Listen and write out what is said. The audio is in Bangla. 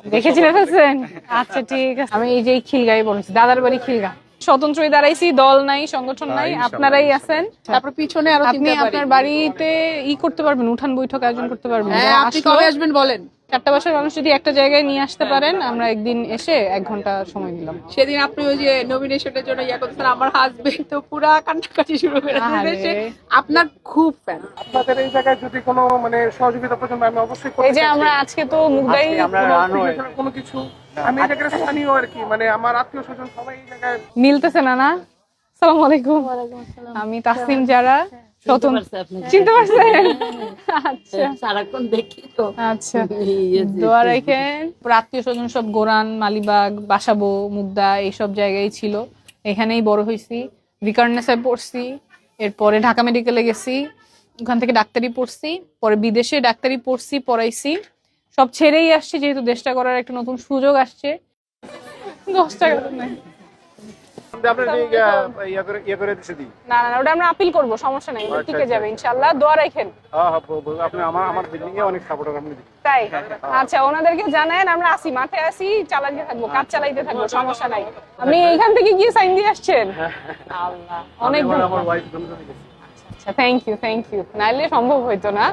দেখে চিনে ফেলছেন? আচ্ছা ঠিক আছে। আমি এই যে খিলগাঁয়ে বলেছি, দাদার বাড়ি খিলগা। স্বতন্ত্রই দাঁড়াইছি, দল নাই, সংগঠন নাই, আপনারাই আছেন। তারপর পিছনে আরো আপনি আপনার বাড়িতে করতে পারবেন, উঠান বৈঠক আয়োজন করতে পারবেন। হ্যাঁ, আপনি কবে আসবেন বলেন? 4টা বাসার মানুষ যদি একটা জায়গায় নিয়ে আসতে পারেন, আমরা একদিন এসে 1 ঘন্টা সময় দিলাম। সেদিন আপনি ওই যে নমিনেশনের জন্য করতেছেন, আমার হাজবেন্ড তো পুরা কান্নাকাটি শুরু করে দিয়েছে। আপনার খুব ফ্যান। আপনাদের এই জায়গায় যদি কোনো মানে সহযোগিতা প্রয়োজন হয়, আমি অবশ্যই করতে এই যে আমরা আজকে তো মুগদাই কোনো কিছু আমি এই জায়গায় স্থানীয় আর কি, মানে আমার আত্মীয় স্বজন সবাই এই জায়গায় মিলতেছে না না? আসসালামু আলাইকুম। আমি তাসনিম যারা চিনতে পারছেন? আচ্ছা সারাক্ষণ দেখি তো। আচ্ছা, দোয়া রাখেন। আত্মীয় স্বজন সব গোরান, মালিবাগ, বাসাবো, মুগদা এইসব জায়গায় ছিল। এখানেই বড় হয়েছি। ভিকারনেসে পড়ছি, এরপরে ঢাকা মেডিকেলে গেছি, ওখান থেকে ডাক্তারি পড়ছি, পরে বিদেশে ডাক্তারি পড়ছি, পড়াইছি। সব ছেড়েই আসছি যেহেতু দেশটা করার একটা নতুন সুযোগ আসছে। 10 টাকা তো নাই। না না, ওটা আমরা আপিল করবো, সমস্যা নাই, টিকে যাবে ইনশাআল্লাহ। দোয়া রাখেন। তাই আচ্ছা, ওনাদেরকে জানায়েন আমরা আসি, মাঠে আসি, চালাতে থাকবো, কাজ চালাইতে থাকবো, সমস্যা নাই। আপনি এইখান থেকে গিয়ে সাইন দিয়ে আসছেন? আল্লাহ, অনেক আচ্ছা, থ্যাংক ইউ, নাইলে সম্ভব হইতো না।